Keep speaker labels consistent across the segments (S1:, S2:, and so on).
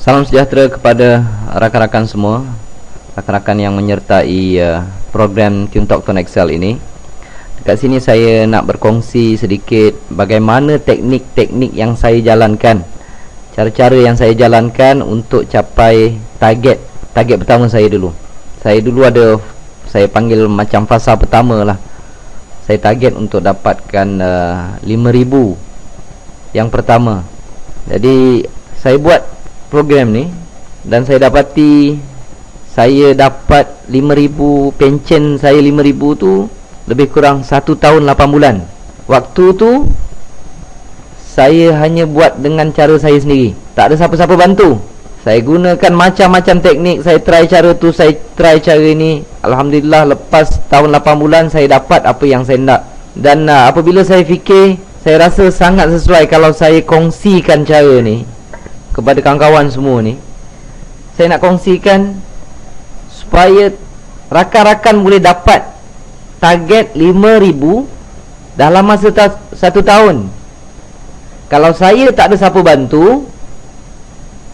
S1: Salam sejahtera kepada rakan-rakan semua, rakan-rakan yang menyertai program TuneTalk Tone Excel ini. Dekat sini saya nak berkongsi sedikit bagaimana teknik-teknik yang saya jalankan, cara-cara yang saya jalankan untuk capai target pertama saya dulu. Saya panggil macam fasa pertama lah. Saya target untuk dapatkan 5,000 yang pertama. Jadi saya buat program ni dan saya dapati saya dapat 5,000 pension. Saya 5,000 tu lebih kurang 1 tahun 8 bulan. Waktu tu saya hanya buat dengan cara saya sendiri, tak ada siapa-siapa bantu. Saya gunakan macam-macam teknik. Saya try cara tu, saya try cara ni. Alhamdulillah lepas tahun 8 bulan saya dapat apa yang saya nak. Dan apabila saya fikir, saya rasa sangat sesuai kalau saya kongsikan cara ni kepada kawan-kawan semua ni. Saya nak kongsikan supaya rakan-rakan boleh dapat target 5,000 dalam masa 1 tahun. Kalau saya tak ada siapa bantu,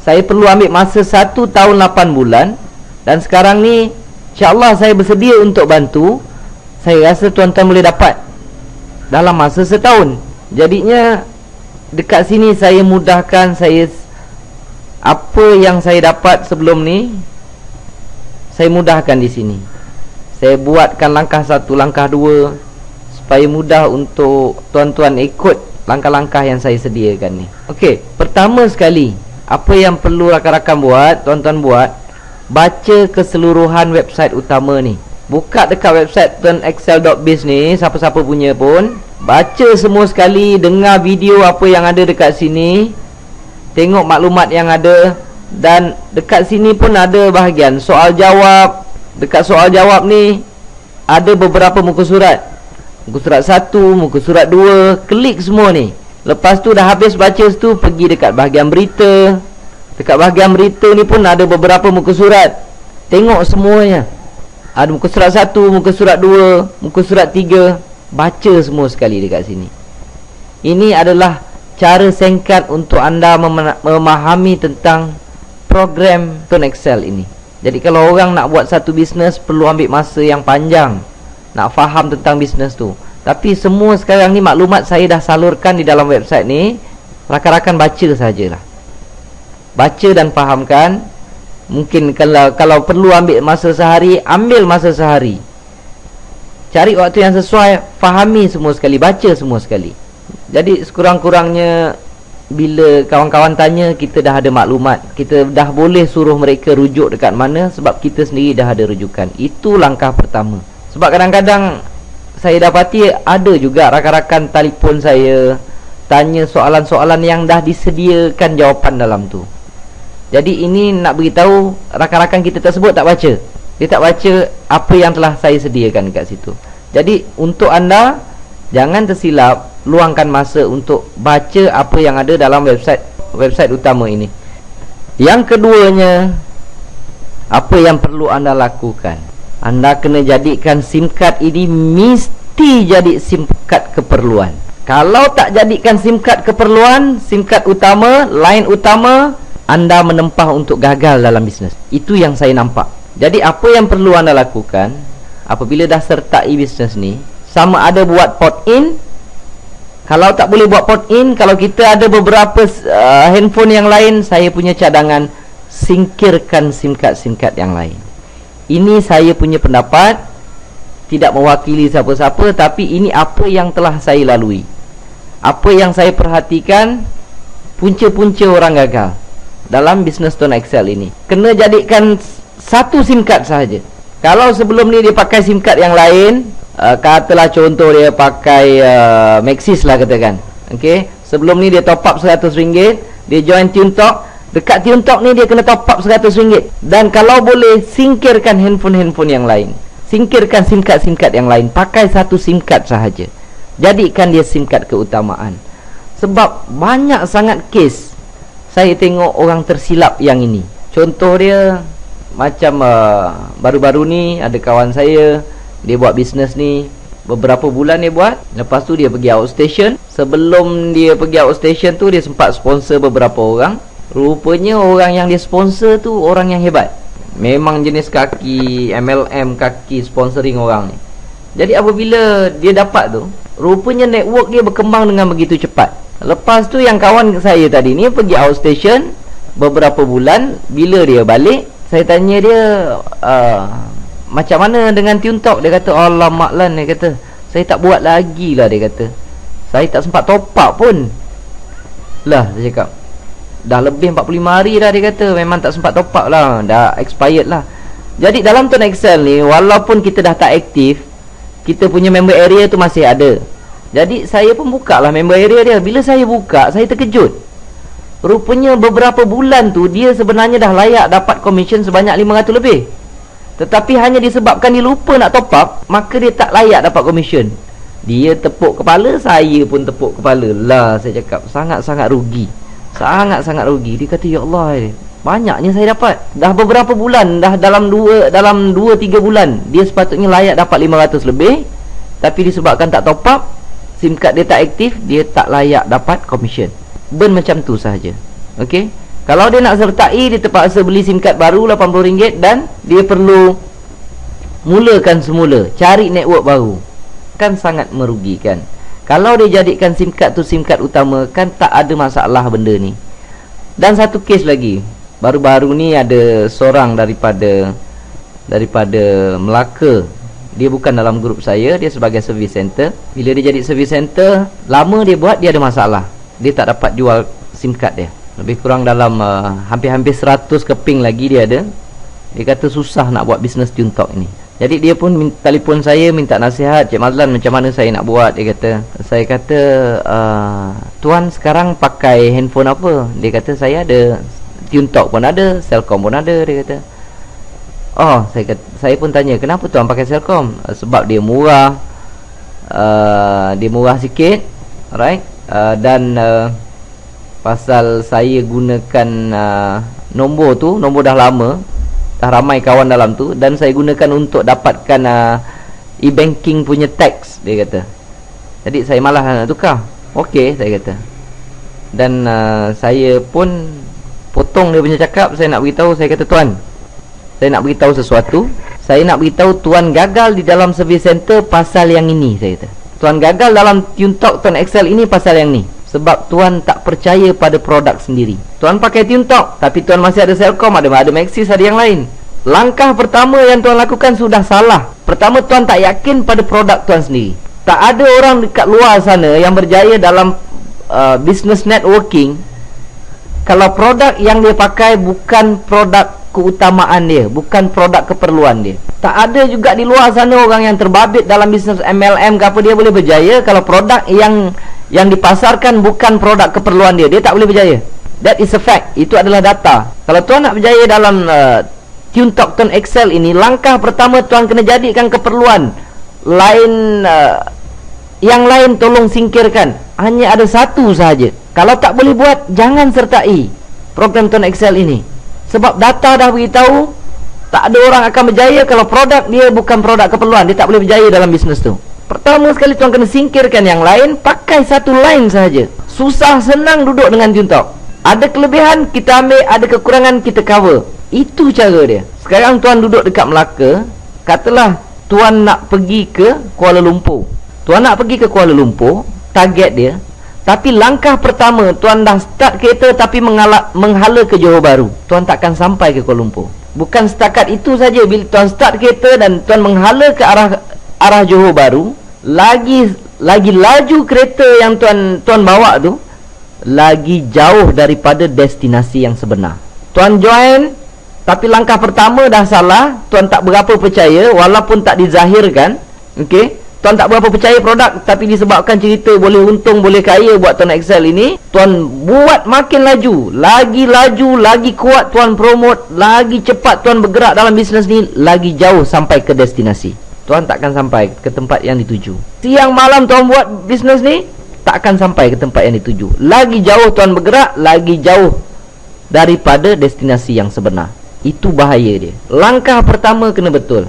S1: saya perlu ambil masa 1 tahun 8 bulan. Dan sekarang ni insya-Allah saya bersedia untuk bantu. Saya rasa tuan-tuan boleh dapat dalam masa setahun. Jadinya dekat sini saya mudahkan. Apa yang saya dapat sebelum ni, saya mudahkan di sini. Saya buatkan langkah 1, langkah 2 supaya mudah untuk tuan-tuan ikut langkah-langkah yang saya sediakan ni. Okey, pertama sekali, apa yang perlu rakan-rakan buat, tuan-tuan buat, baca keseluruhan website utama ni. Buka dekat website tonexcel.biz ni, siapa-siapa punya pun, baca semua sekali, dengar video apa yang ada dekat sini, tengok maklumat yang ada. Dan dekat sini pun ada bahagian soal jawab. Dekat soal jawab ni ada beberapa muka surat. Muka surat 1, muka surat 2. Klik semua ni. Lepas tu dah habis baca situ, pergi dekat bahagian berita. Dekat bahagian berita ni pun ada beberapa muka surat. Tengok semuanya. Ada muka surat 1, muka surat 2, muka surat 3. Baca semua sekali dekat sini. Ini adalah cara singkat untuk anda memahami tentang program Tone Excel ini. Jadi kalau orang nak buat satu bisnes, perlu ambil masa yang panjang nak faham tentang bisnes tu. Tapi semua sekarang ni maklumat saya dah salurkan di dalam website ni. Rakan-rakan baca sajalah. Baca dan fahamkan. Mungkin kalau perlu ambil masa sehari, ambil masa sehari. Cari waktu yang sesuai, fahami semua sekali, baca semua sekali. Jadi sekurang-kurangnya bila kawan-kawan tanya, kita dah ada maklumat. Kita dah boleh suruh mereka rujuk dekat mana, sebab kita sendiri dah ada rujukan. Itu langkah pertama. Sebab kadang-kadang saya dapati ada juga rakan-rakan telefon saya, tanya soalan-soalan yang dah disediakan jawapan dalam tu. Jadi ini nak beritahu rakan-rakan kita tersebut tak baca. Dia tak baca apa yang telah saya sediakan dekat situ. Jadi untuk anda, jangan tersilap, luangkan masa untuk baca apa yang ada dalam website utama ini. Yang keduanya, apa yang perlu anda lakukan? Anda kena jadikan SIM card ini mesti jadi SIM card keperluan. Kalau tak jadikan SIM card keperluan, SIM card utama, line utama, anda menempah untuk gagal dalam bisnes. Itu yang saya nampak. Jadi apa yang perlu anda lakukan apabila dah sertai bisnes ni, sama ada buat port in. Kalau tak boleh buat port in, kalau kita ada beberapa handphone yang lain, saya punya cadangan, singkirkan SIM card yang lain. Ini saya punya pendapat, tidak mewakili siapa-siapa, tapi ini apa yang telah saya lalui, apa yang saya perhatikan, punca-punca orang gagal dalam bisnes Tone Excel ini. Kena jadikan satu SIM card sahaja. Kalau sebelum ni dia pakai SIM card yang lain, katalah contoh dia pakai Maxis lah katakan, okay? Sebelum ni dia top up RM100, dia join TuneTalk. Dekat TuneTalk ni dia kena top up RM100. Dan kalau boleh, singkirkan handphone yang lain, singkirkan SIM card yang lain, pakai satu SIM card sahaja. Jadikan dia SIM card keutamaan. Sebab banyak sangat kes saya tengok orang tersilap yang ini. Contoh dia macam baru-baru ni ada kawan saya, dia buat bisnes ni, beberapa bulan dia buat. Lepas tu dia pergi outstation. Sebelum dia pergi outstation tu, dia sempat sponsor beberapa orang. Rupanya orang yang dia sponsor tu orang yang hebat. Memang jenis kaki MLM, kaki sponsoring orang ni. Jadi apabila dia dapat tu, rupanya network dia berkembang dengan begitu cepat. Lepas tu yang kawan saya tadi ni pergi outstation beberapa bulan. Bila dia balik, saya tanya dia, macam mana dengan TuneTalk? Dia kata, alamak Lan, dia kata, saya tak buat lagi lah, dia kata. Saya tak sempat top up pun. Lah, saya cakap, dah lebih 45 hari dah, dia kata. Memang tak sempat top up lah, dah expired lah. Jadi dalam Tone Excel ni, walaupun kita dah tak aktif, kita punya member area tu masih ada. Jadi saya pun buka lah member area dia. Bila saya buka, saya terkejut. Rupanya beberapa bulan tu dia sebenarnya dah layak dapat komisen sebanyak 500 lebih. Tetapi hanya disebabkan dia lupa nak top up, maka dia tak layak dapat komisen. Dia tepuk kepala, saya pun tepuk kepala. Lah, saya cakap, sangat-sangat rugi. Sangat-sangat rugi. Dia kata, ya Allah, banyaknya saya dapat. Dah beberapa bulan, dah dalam 2-3 bulan dia sepatutnya layak dapat 500 lebih. Tapi disebabkan tak top up, SIM card dia tak aktif, dia tak layak dapat komisen. Macam tu sahaja. Okey. Kalau dia nak sertai, dia terpaksa beli SIM card baru RM80 dan dia perlu mulakan semula, cari network baru. Kan sangat merugikan. Kalau dia jadikan SIM card tu SIM card utama, kan tak ada masalah benda ni. Dan satu kes lagi, baru-baru ni ada seorang daripada Melaka. Dia bukan dalam grup saya, dia sebagai service center. Bila dia jadi service center, lama dia buat, dia ada masalah. Dia tak dapat jual SIM card dia. Lebih kurang dalam hampir-hampir 100 keping lagi dia ada. Dia kata susah nak buat bisnes TuneTalk ni. Jadi dia pun telefon saya minta nasihat, Cik Mazlan, macam mana saya nak buat, dia kata. Saya kata, tuan sekarang pakai handphone apa? Dia kata, saya ada TuneTalk pun ada, Celcom pun ada, dia kata. Oh, saya pun tanya, kenapa tuan pakai Celcom? Sebab dia murah. Dia murah sikit, alright. Dan pasal saya gunakan nombor tu, nombor dah lama, dah ramai kawan dalam tu, dan saya gunakan untuk dapatkan e-banking punya tax, dia kata. Jadi saya malas nak tukar. Okey, saya kata. Dan saya pun potong dia punya cakap. Saya nak beritahu, saya kata, tuan, saya nak beritahu sesuatu. Saya nak beritahu tuan gagal di dalam service center pasal yang ini, saya kata. Tuan gagal dalam TuneTalk Tone Excel ini pasal yang ni. Sebab tuan tak percaya pada produk sendiri. Tuan pakai TuneTalk, tapi tuan masih ada Celcom, ada Maxis, ada yang lain. Langkah pertama yang tuan lakukan sudah salah. Pertama, tuan tak yakin pada produk tuan sendiri. Tak ada orang dekat luar sana yang berjaya dalam business networking kalau produk yang dia pakai bukan produk keutamaan dia, bukan produk keperluan dia. Tak ada juga di luar sana orang yang terbabit dalam bisnes MLM ke apa, dia boleh berjaya kalau produk yang dipasarkan bukan produk keperluan dia. Dia tak boleh berjaya. That is a fact. Itu adalah data. Kalau tuan nak berjaya dalam TuneTalk Tone Excel ini, langkah pertama tuan kena jadikan keperluan. Yang lain tolong singkirkan. Hanya ada satu sahaja. Kalau tak boleh buat, jangan sertai program Tone Excel ini. Sebab data dah beritahu, tak ada orang akan berjaya kalau produk dia bukan produk keperluan. Dia tak boleh berjaya dalam bisnes tu. Pertama sekali tuan kena singkirkan yang lain, pakai satu line sahaja. Susah senang duduk dengan TuneTalk. Ada kelebihan kita ambil, ada kekurangan kita cover. Itu cara dia. Sekarang tuan duduk dekat Melaka, katalah tuan nak pergi ke Kuala Lumpur. Tuan nak pergi ke Kuala Lumpur, target dia. Tapi langkah pertama, tuan dah start kereta tapi menghala ke Johor Bahru. Tuan takkan sampai ke Kuala Lumpur. Bukan setakat itu saja. Bila tuan start kereta dan tuan menghala ke arah Johor Bahru, lagi laju kereta yang tuan bawa tu, lagi jauh daripada destinasi yang sebenar. Tuan join, tapi langkah pertama dah salah. Tuan tak berapa percaya, walaupun tak dizahirkan. Okey, tuan tak berapa percaya produk, tapi disebabkan cerita boleh untung, boleh kaya buat Tone Excel ini, tuan buat makin laju, lagi kuat tuan promote, lagi cepat tuan bergerak dalam bisnes ni, lagi jauh sampai ke destinasi. Tuan takkan sampai ke tempat yang dituju. Siang malam tuan buat bisnes ni, tak akan sampai ke tempat yang dituju. Lagi jauh tuan bergerak, lagi jauh daripada destinasi yang sebenar. Itu bahaya dia. Langkah pertama kena betul.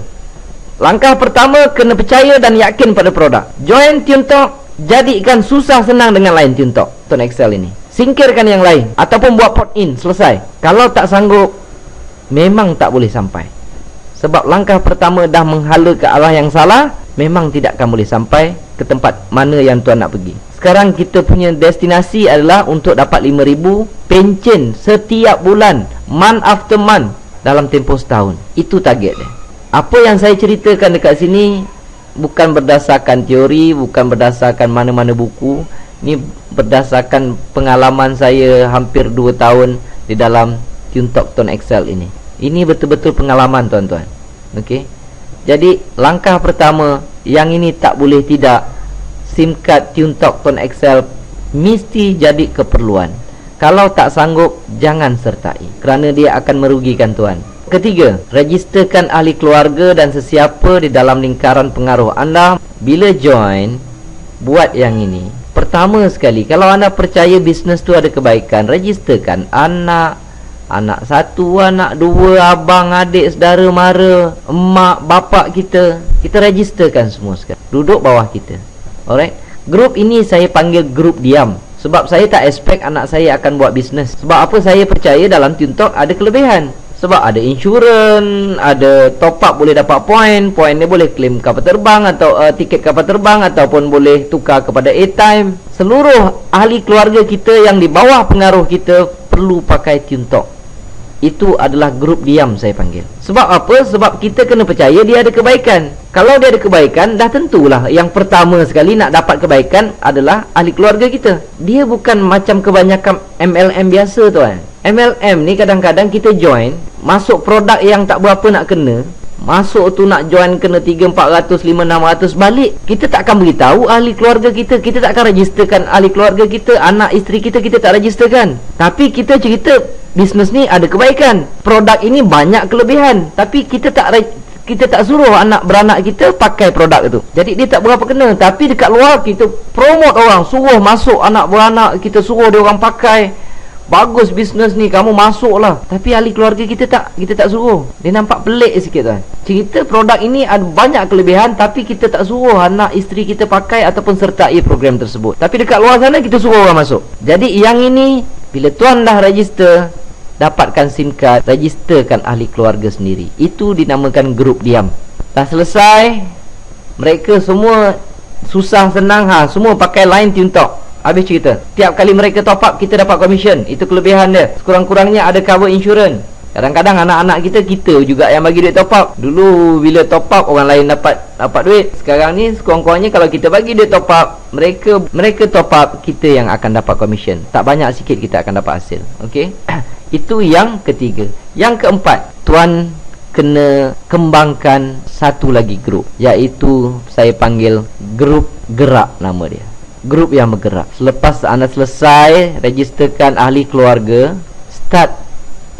S1: Langkah pertama kena percaya dan yakin pada produk. Join TuneTalk, jadikan susah senang dengan lain TuneTalk Tone Excel ini. singkirkan yang lain, ataupun buat port in, selesai. Kalau tak sanggup, memang tak boleh sampai. Sebab langkah pertama dah menghala ke arah yang salah, memang tidak akan boleh sampai ke tempat mana yang tuan nak pergi. Sekarang kita punya destinasi adalah untuk dapat 5,000 pencen setiap bulan, month after month, dalam tempoh setahun. Itu target dia. Apa yang saya ceritakan dekat sini bukan berdasarkan teori, bukan berdasarkan mana-mana buku. Ini berdasarkan pengalaman saya hampir 2 tahun di dalam TuneTalk Tone Excel ini. Ini betul-betul pengalaman tuan-tuan. Okey. Jadi langkah pertama, yang ini tak boleh tidak, SIM card TuneTalk Tone Excel mesti jadi keperluan. Kalau tak sanggup, jangan sertai, kerana dia akan merugikan tuan. Ketiga, registerkan ahli keluarga dan sesiapa di dalam lingkaran pengaruh anda. Bila join, buat yang ini. Pertama sekali, kalau anda percaya bisnes tu ada kebaikan, registerkan anak satu, anak dua, abang, adik, saudara mara, emak, bapak kita. Kita registerkan semua sekarang. Duduk bawah kita. Alright. Grup ini saya panggil grup diam. Sebab saya tak expect anak saya akan buat bisnes. Sebab apa? Saya percaya dalam TuneTalk ada kelebihan. Sebab ada insurans, ada top up boleh dapat poin. Poin ni boleh claim kapal terbang atau tiket kapal terbang, ataupun boleh tukar kepada airtime. Seluruh ahli keluarga kita yang di bawah pengaruh kita perlu pakai TuneTalk. Itu adalah grup diam saya panggil. Sebab apa? Sebab kita kena percaya dia ada kebaikan. Kalau dia ada kebaikan, dah tentulah yang pertama sekali nak dapat kebaikan adalah ahli keluarga kita. Dia bukan macam kebanyakan MLM biasa tuan. MLM ni kadang-kadang kita join, masuk produk yang tak berapa nak kena, masuk tu nak join kena 3, 400, 5, 600, balik. Kita tak akan beritahu ahli keluarga kita. Kita tak akan registerkan ahli keluarga kita, anak isteri kita, kita tak registerkan. Tapi kita cerita bisnes ni ada kebaikan, produk ini banyak kelebihan, tapi kita tak suruh anak beranak kita pakai produk itu. Jadi dia tak berapa kena. Tapi dekat luar kita promote orang, suruh masuk anak beranak kita, suruh dia orang pakai. Bagus bisnes ni, kamu masuklah. Tapi ahli keluarga kita tak suruh. Dia nampak pelik sikit tuan. Cerita produk ini ada banyak kelebihan, tapi kita tak suruh anak isteri kita pakai ataupun sertai program tersebut. Tapi dekat luar sana kita suruh orang masuk. Jadi yang ini, bila tuan dah register, dapatkan SIM card, registerkan ahli keluarga sendiri. Itu dinamakan grup diam. Dah selesai, mereka semua susah senang, semua pakai line TuneTalk. Habis cerita. Tiap kali mereka top up, kita dapat commission. Itu kelebihan dia. Sekurang-kurangnya ada cover insurans. Kadang-kadang anak-anak kita juga yang bagi duit top up. Dulu bila top up, orang lain dapat duit. Sekarang ni sekurang-kurangnya kalau kita bagi duit top up, mereka top up, kita yang akan dapat commission. Tak banyak sikit kita akan dapat hasil. Okey. Itu yang ketiga. Yang keempat, tuan kena kembangkan satu lagi grup, iaitu saya panggil grup gerak nama dia. Grup yang bergerak. Selepas anda selesai registerkan ahli keluarga,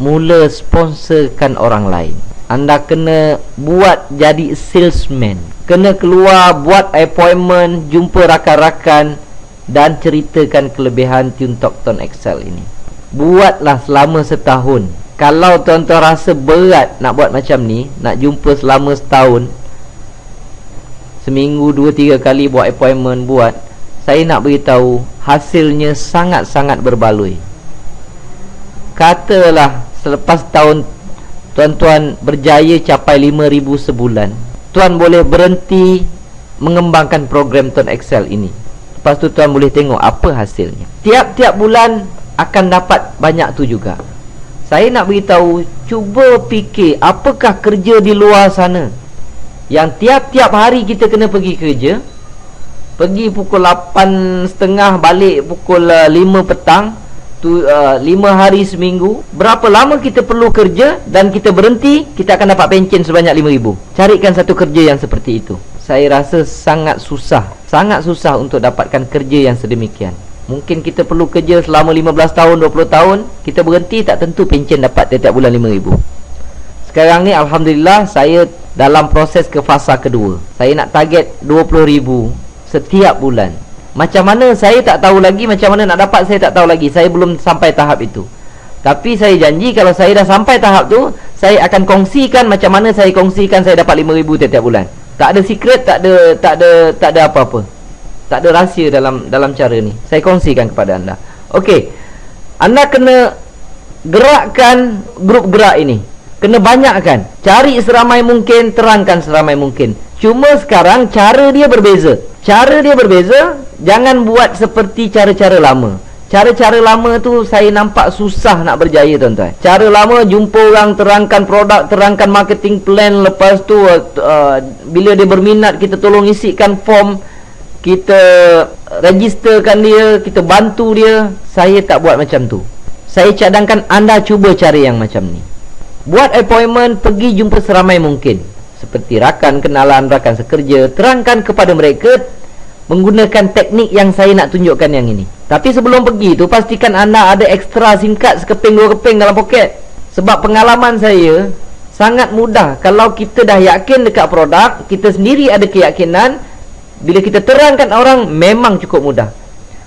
S1: mula sponsorkan orang lain. Anda kena buat jadi salesman, kena keluar, buat appointment, jumpa rakan-rakan dan ceritakan kelebihan TuneTalk Tone Excel ini. Buatlah selama setahun. Kalau tuan-tuan rasa berat nak buat macam ni, nak jumpa selama setahun, seminggu 2-3 kali buat appointment, saya nak beritahu, hasilnya sangat-sangat berbaloi. Katalah selepas tahun tuan-tuan berjaya capai 5,000 sebulan, tuan boleh berhenti mengembangkan program Tone Excel ini. Lepas tu tuan boleh tengok apa hasilnya. Tiap-tiap bulan akan dapat banyak tu juga. Saya nak beritahu, cuba fikir apakah kerja di luar sana yang tiap-tiap hari kita kena pergi kerja. Pergi pukul 8.30, balik pukul 5 petang, 5 hari seminggu. Berapa lama kita perlu kerja, dan kita berhenti, kita akan dapat pencen sebanyak 5,000. Carikan satu kerja yang seperti itu. Saya rasa sangat susah untuk dapatkan kerja yang sedemikian. Mungkin kita perlu kerja selama 15 tahun, 20 tahun, kita berhenti, tak tentu pencen dapat tiap bulan 5,000. Sekarang ni Alhamdulillah, saya dalam proses ke fasa kedua. Saya nak target 20,000 setiap bulan. Macam mana saya tak tahu lagi, macam mana nak dapat saya tak tahu lagi. Saya belum sampai tahap itu. Tapi saya janji kalau saya dah sampai tahap tu, saya akan kongsikan macam mana saya kongsikan saya dapat 5,000 tiap bulan. Tak ada secret, tak ada apa-apa. Tak ada rahsia dalam cara ni. Saya kongsikan kepada anda. Okey. Anda kena gerakkan grup gerak ini, kena banyakkan, cari seramai mungkin, terangkan seramai mungkin. Cuma sekarang cara dia berbeza. Cara dia berbeza, jangan buat seperti cara-cara lama. Cara-cara lama tu saya nampak susah nak berjaya, tuan-tuan. Cara lama jumpa orang, terangkan produk, terangkan marketing plan, lepas tu bila dia berminat kita tolong isikan form, kita registerkan dia, kita bantu dia. Saya tak buat macam tu. Saya cadangkan anda cuba cara yang macam ni. Buat appointment, pergi jumpa seramai mungkin, seperti rakan kenalan, rakan sekerja. Terangkan kepada mereka menggunakan teknik yang saya nak tunjukkan yang ini. Tapi sebelum pergi tu, pastikan anda ada ekstra SIM card sekeping dua keping dalam poket. Sebab pengalaman saya, sangat mudah kalau kita dah yakin dekat produk, kita sendiri ada keyakinan, bila kita terangkan orang, memang cukup mudah.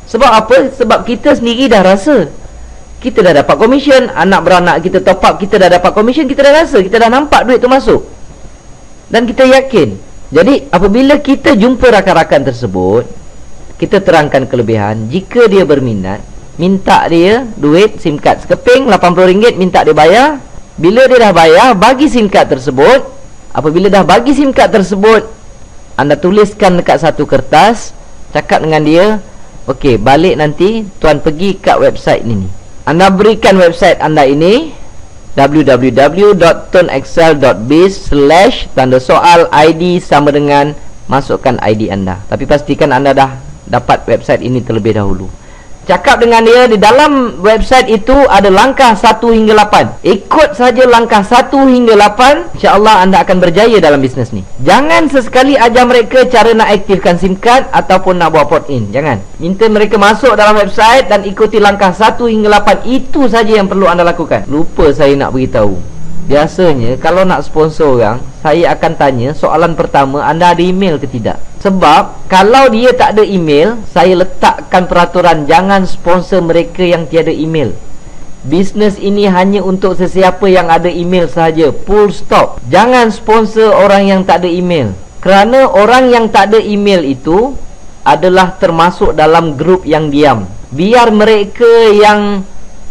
S1: Sebab apa? Sebab kita sendiri dah rasa. Kita dah dapat komisen, anak beranak kita top up, kita dah dapat komisen, kita dah rasa, kita dah nampak duit tu masuk, dan kita yakin. Jadi apabila kita jumpa rakan-rakan tersebut, kita terangkan kelebihan. Jika dia berminat, minta dia duit SIM card sekeping RM80, minta dia bayar. Bila dia dah bayar, bagi SIM card tersebut. Apabila dah bagi SIM card tersebut, anda tuliskan dekat satu kertas, cakap dengan dia, okey, balik nanti tuan pergi kat website ni. Anda berikan website anda ini, www.tonexcel.biz/ID sama dengan masukkan ID anda. Tapi pastikan anda dah dapat website ini terlebih dahulu. Cakap dengan dia, di dalam website itu ada langkah 1 hingga 8. Ikut saja langkah 1 hingga 8, insya-Allah anda akan berjaya dalam bisnes ni. Jangan sesekali ajar mereka cara nak aktifkan SIM card ataupun nak buat port in. Jangan. Minta mereka masuk dalam website dan ikuti langkah 1 hingga 8. Itu saja yang perlu anda lakukan. Lupa saya nak beritahu, biasanya kalau nak sponsor orang, saya akan tanya soalan pertama, anda ada email ke tidak? Sebab kalau dia tak ada email, saya letakkan peraturan, jangan sponsor mereka yang tiada email. Bisnes ini hanya untuk sesiapa yang ada email sahaja. Full stop. Jangan sponsor orang yang tak ada email. Kerana orang yang tak ada email itu adalah termasuk dalam grup yang diam. Biar mereka yang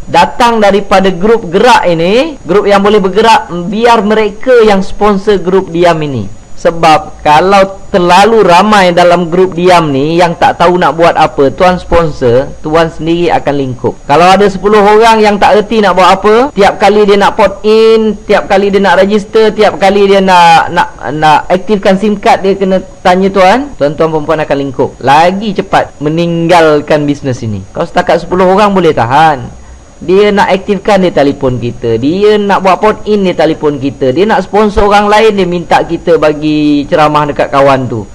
S1: datang daripada grup gerak ini, grup yang boleh bergerak, biar mereka yang sponsor grup diam ini. Sebab kalau terlalu ramai dalam grup diam ni yang tak tahu nak buat apa, tuan sponsor, tuan sendiri akan lingkup. Kalau ada 10 orang yang tak erti nak buat apa, tiap kali dia nak port in, tiap kali dia nak register, tiap kali dia nak aktifkan SIM card, dia kena tanya tuan, tuan-tuan perempuan akan lingkup. Lagi cepat meninggalkan bisnes ini. Kalau setakat 10 orang boleh tahan. Dia nak aktifkan, dia telefon kita. Dia nak buat port in, dia telefon kita. Dia nak sponsor orang lain, dia minta kita bagi ceramah dekat kawan tu.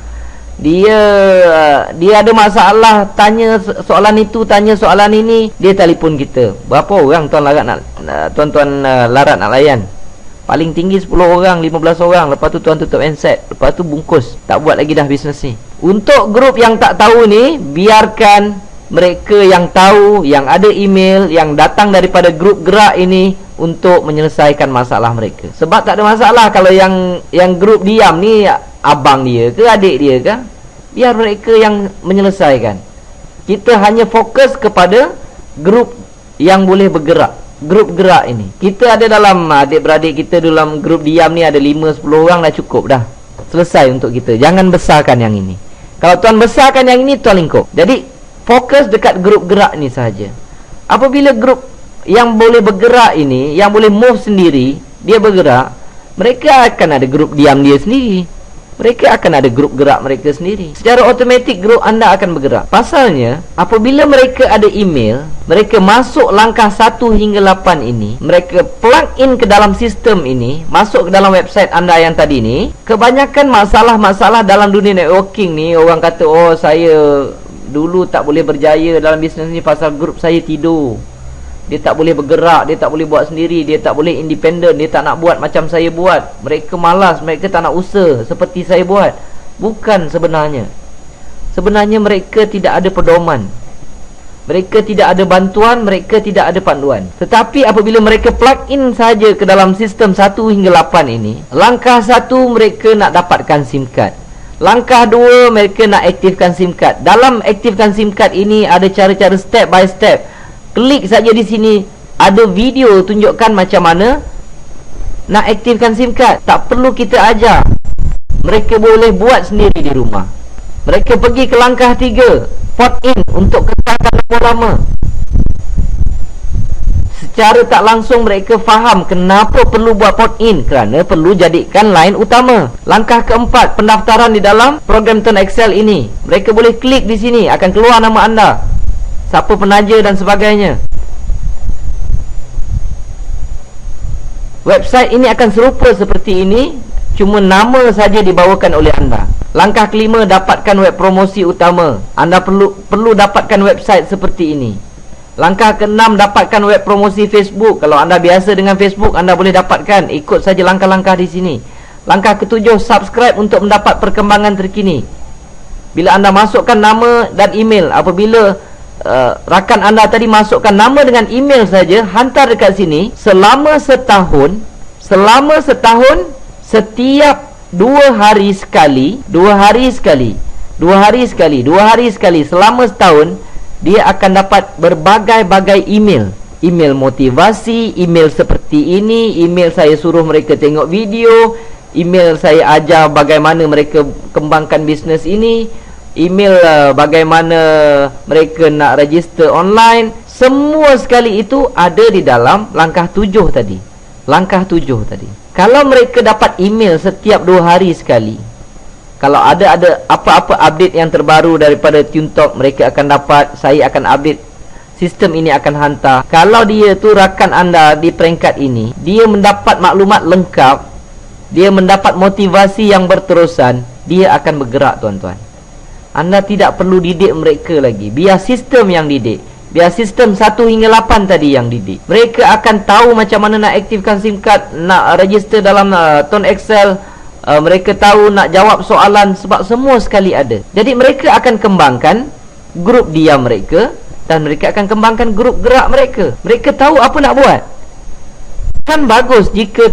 S1: Dia ada masalah, tanya soalan itu, tanya soalan ini, dia telefon kita. Berapa orang tuan larat nak layan? Paling tinggi 10 orang, 15 orang. Lepas tu tuan tutup handset, lepas tu bungkus, tak buat lagi dah bisnes ni. Untuk grup yang tak tahu ni, biarkan mereka yang tahu, yang ada email, yang datang daripada grup gerak ini untuk menyelesaikan masalah mereka. Sebab tak ada masalah kalau yang grup diam ni abang dia ke adik dia ke, biar mereka yang menyelesaikan. Kita hanya fokus kepada grup yang boleh bergerak, grup gerak ini. Kita ada dalam adik-beradik kita dalam grup diam ni ada 5-10 orang dah cukup dah. Selesai untuk kita. Jangan besarkan yang ini. Kalau tuan besarkan yang ini, tuan lingkup. Jadi fokus dekat grup gerak ni sahaja. Apabila grup yang boleh bergerak ini, yang boleh move sendiri, dia bergerak, mereka akan ada grup diam dia sendiri. Mereka akan ada grup gerak mereka sendiri. Secara automatik grup anda akan bergerak. Pasalnya, apabila mereka ada email, mereka masuk langkah 1 hingga 8 ini, mereka plug in ke dalam sistem ini, masuk ke dalam website anda yang tadi ni. Kebanyakan masalah-masalah dalam dunia networking ni, orang kata, oh saya dulu tak boleh berjaya dalam bisnes ni pasal grup saya tidur. Dia tak boleh bergerak, dia tak boleh buat sendiri, dia tak boleh independen, dia tak nak buat macam saya buat. Mereka malas, mereka tak nak usaha seperti saya buat. Bukan sebenarnya. Sebenarnya mereka tidak ada pedoman. Mereka tidak ada bantuan, mereka tidak ada panduan. Tetapi apabila mereka plug in saja ke dalam sistem 1 hingga 8 ini, langkah 1 mereka nak dapatkan SIM card. Langkah 2, mereka nak aktifkan SIM card. Dalam aktifkan SIM card ini ada cara-cara step by step. Klik saja di sini, ada video tunjukkan macam mana nak aktifkan SIM card. Tak perlu kita ajar, mereka boleh buat sendiri di rumah. Mereka pergi ke langkah 3, port in untuk kekalkan nombor lama. Secara tak langsung mereka faham kenapa perlu buat port in, kerana perlu jadikan line utama. Langkah keempat, pendaftaran di dalam program Turn Excel ini. Mereka boleh klik di sini, akan keluar nama anda, siapa penaja dan sebagainya. Website ini akan serupa seperti ini, cuma nama saja dibawakan oleh anda. Langkah kelima, dapatkan web promosi utama. Anda perlu dapatkan website seperti ini. Langkah keenam, dapatkan web promosi Facebook. Kalau anda biasa dengan Facebook, anda boleh dapatkan. Ikut saja langkah-langkah di sini. Langkah ketujuh, subscribe untuk mendapat perkembangan terkini. Bila anda masukkan nama dan email, apabila rakan anda tadi masukkan nama dengan email saja, hantar dekat sini. Selama setahun, setiap 2 hari sekali, selama setahun, dia akan dapat berbagai-bagai email. Email motivasi, email seperti ini, email saya suruh mereka tengok video, email saya ajar bagaimana mereka kembangkan bisnes ini, email bagaimana mereka nak register online. Semua sekali itu ada di dalam langkah 7 tadi. Kalau mereka dapat email setiap 2 hari sekali, kalau ada apa-apa update yang terbaru daripada TuneTalk, mereka akan dapat. Saya akan update, sistem ini akan hantar. Kalau dia tu rakan anda di peringkat ini, dia mendapat maklumat lengkap, dia mendapat motivasi yang berterusan, dia akan bergerak tuan-tuan. Anda tidak perlu didik mereka lagi, biar sistem yang didik. Biar sistem 1 hingga 8 tadi yang didik. Mereka akan tahu macam mana nak aktifkan SIM card, nak register dalam Turn Excel. Mereka tahu nak jawab soalan, sebab semua sekali ada. Jadi mereka akan kembangkan grup diam mereka, dan mereka akan kembangkan grup gerak mereka. Mereka tahu apa nak buat. Kan bagus jika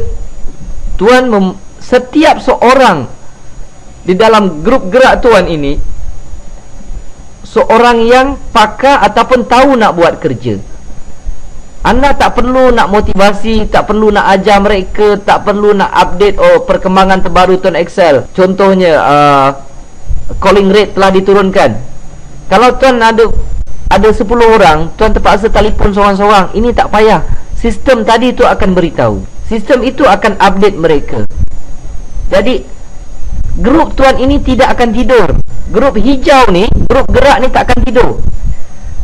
S1: tuan setiap seorang di dalam grup gerak tuan ini seorang yang pakar ataupun tahu nak buat kerja. Anda tak perlu nak motivasi, tak perlu nak ajar mereka, tak perlu nak update perkembangan terbaru Turn Excel. Contohnya calling rate telah diturunkan. Kalau tuan ada 10 orang, tuan terpaksa telefon seorang-seorang, ini tak payah. Sistem tadi tu akan beritahu. Sistem itu akan update mereka. Jadi grup tuan ini tidak akan tidur. Grup hijau ni, grup gerak ni tak akan tidur.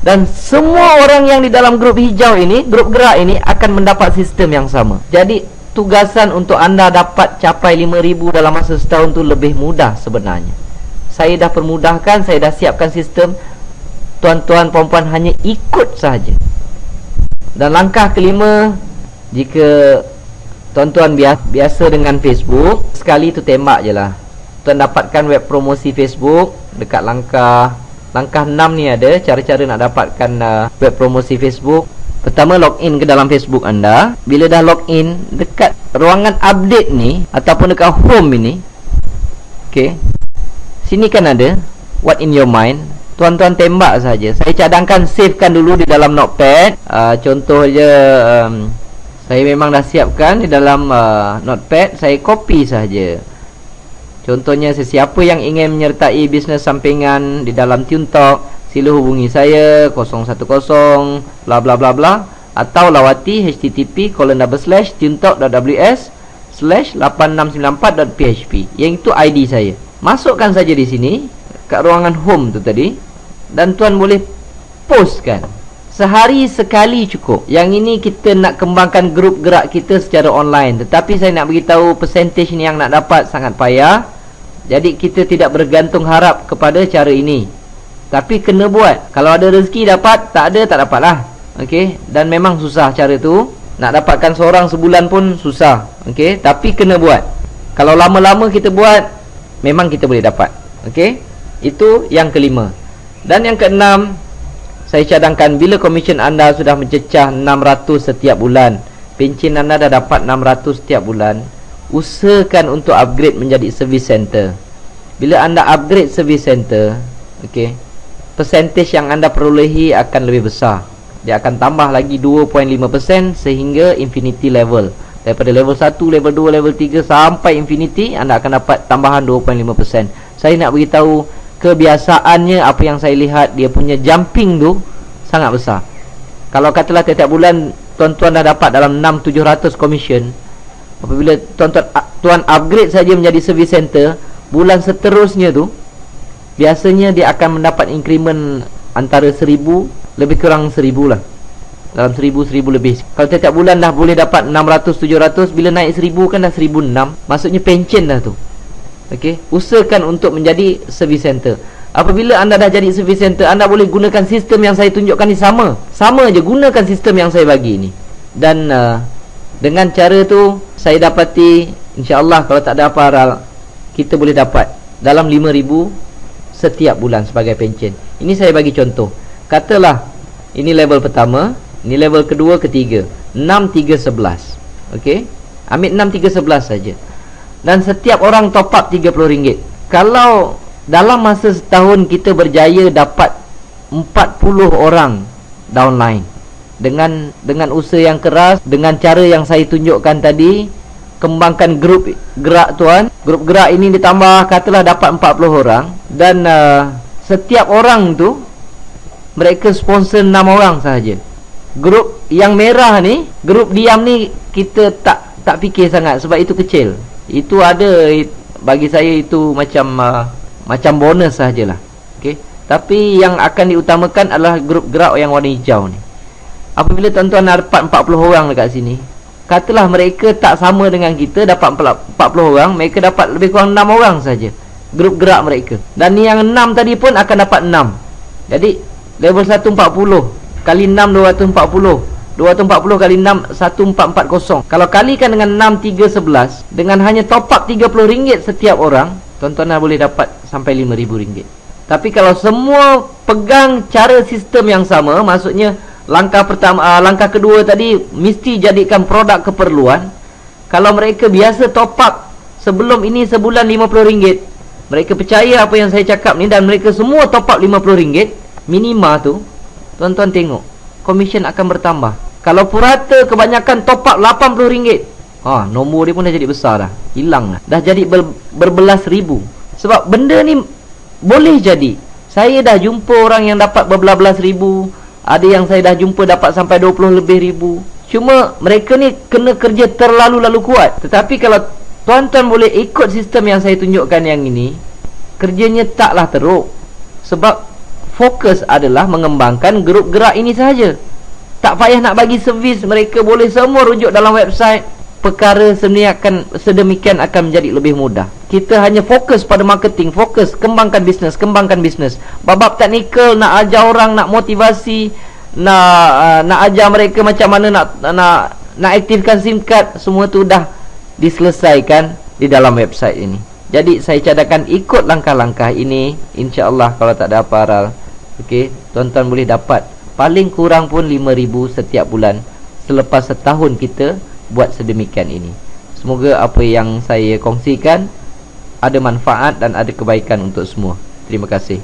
S1: Dan semua orang yang di dalam grup hijau ini, grup gerak ini, akan mendapat sistem yang sama. Jadi tugasan untuk anda dapat capai 5,000 dalam masa setahun tu lebih mudah sebenarnya. Saya dah permudahkan, saya dah siapkan sistem. Tuan-tuan, puan-puan hanya ikut sahaja. Dan langkah kelima, jika tuan-tuan biasa dengan Facebook, sekali tu tembak je lah. Tuan dapatkan web promosi Facebook. Dekat langkah 6 ni ada cara-cara nak dapatkan web promosi Facebook. Pertama, login ke dalam Facebook anda. Bila dah login, dekat ruangan update ni ataupun dekat home ini, okey, sini kan ada what in your mind. Tuan-tuan tembak saja. Saya cadangkan savekan dulu di dalam notepad. Contoh je, saya memang dah siapkan di dalam notepad. Saya copy saja. Contohnya, sesiapa yang ingin menyertai bisnes sampingan di dalam TuneTalk, sila hubungi saya 010 bla bla bla bla, atau lawati http://tuntalk.ws/8694.php. Yang itu ID saya. Masukkan saja di sini kat ruangan home tu tadi, dan tuan boleh postkan. Sehari sekali cukup. Yang ini kita nak kembangkan grup gerak kita secara online. Tetapi saya nak beritahu, percentage ni yang nak dapat sangat payah. Jadi kita tidak bergantung harap kepada cara ini, tapi kena buat. Kalau ada rezeki dapat, tak ada tak dapat lah. Okey, dan memang susah cara tu. Nak dapatkan seorang sebulan pun susah. Okey, tapi kena buat. Kalau lama-lama kita buat, memang kita boleh dapat. Okey, itu yang kelima. Dan yang keenam, saya cadangkan bila komisen anda sudah mencecah 600 setiap bulan, pencen anda dah dapat 600 setiap bulan, usahakan untuk upgrade menjadi service center. Bila anda upgrade service center, okey, percentage yang anda perolehi akan lebih besar. dia akan tambah lagi 2.5% sehingga infinity level. Daripada level 1, level 2, level 3 sampai infinity, anda akan dapat tambahan 2.5%. Saya nak beritahu kebiasaannya, apa yang saya lihat, dia punya jumping tu sangat besar. Kalau katalah tiap-tiap bulan tuan-tuan dah dapat dalam 6-700 commission, apabila tuan upgrade saja menjadi service center, bulan seterusnya tu biasanya dia akan mendapat increment antara 1000 lebih kurang 1000 lah, dalam 1000 lebih. Kalau tiap-tiap bulan dah boleh dapat 600-700, bila naik 1000 kan dah 1006, maksudnya pension dah tu. Okey, usahakan untuk menjadi service center. Apabila anda dah jadi service center, anda boleh gunakan sistem yang saya tunjukkan ni, sama je, gunakan sistem yang saya bagi ni. Dan dengan cara tu saya dapati, insya-Allah kalau tak ada apa haral, kita boleh dapat dalam 5000 setiap bulan sebagai pension. Ini saya bagi contoh. Katalah ini level pertama, ini level kedua, ketiga, 6, 3, 11. Okey, ambil 6, 3, 11 saja. Dan setiap orang top up RM30. Kalau dalam masa setahun kita berjaya dapat 40 orang downline, dengan usaha yang keras, dengan cara yang saya tunjukkan tadi, kembangkan grup gerak tuan. Grup gerak ini ditambah, katalah dapat 40 orang, dan setiap orang tu mereka sponsor 6 orang sahaja. Grup yang merah ni, grup diam ni, kita tak fikir sangat sebab itu kecil. Itu ada, bagi saya itu macam bonus sahajalah. Okey, tapi yang akan diutamakan adalah grup gerak yang warna hijau ni. Apabila tuan-tuan dapat 40 orang dekat sini, katalah mereka tak sama dengan kita, dapat 40 orang, mereka dapat lebih kurang 6 orang saja grup gerak mereka. Dan ni yang 6 tadi pun akan dapat 6. Jadi level 1 40 kali 6 240. 240 kali 6 1440. Kalau kalikan dengan 6, 3, 11, dengan hanya top up RM30 setiap orang, tuan-tuan dah boleh dapat sampai RM5,000. Tapi kalau semua pegang cara sistem yang sama, maksudnya langkah pertama, langkah kedua tadi mesti jadikan produk keperluan. Kalau mereka biasa top up sebelum ini sebulan RM50, mereka percaya apa yang saya cakap ni, dan mereka semua top up RM50 minima tu, tuan-tuan tengok komisen akan bertambah. Kalau purata kebanyakan top up RM80, nombor dia pun dah jadi besar dah, hilang dah, dah jadi berbelas ribu. Sebab benda ni boleh jadi. Saya dah jumpa orang yang dapat berbelas-belas ribu, ada yang saya dah jumpa dapat sampai 20 lebih ribu. Cuma mereka ni kena kerja terlalu kuat. Tetapi kalau tuan-tuan boleh ikut sistem yang saya tunjukkan yang ini, kerjanya taklah teruk. Sebab fokus adalah mengembangkan grup gerak ini sahaja. Tak payah nak bagi servis, mereka boleh semua rujuk dalam website. Perkara sedemikian akan menjadi lebih mudah. Kita hanya fokus pada marketing, fokus kembangkan bisnes. Bab teknikal, nak ajar orang, nak motivasi, nak ajar mereka macam mana nak aktifkan SIM card, semua tu dah diselesaikan di dalam website ini. Jadi saya cadangkan ikut langkah-langkah ini, insya-Allah kalau tak ada apa haral, okey, tuan-tuan boleh dapat paling kurang pun 5,000 setiap bulan selepas setahun kita buat sedemikian ini. Semoga apa yang saya kongsikan ada manfaat dan ada kebaikan untuk semua. Terima kasih.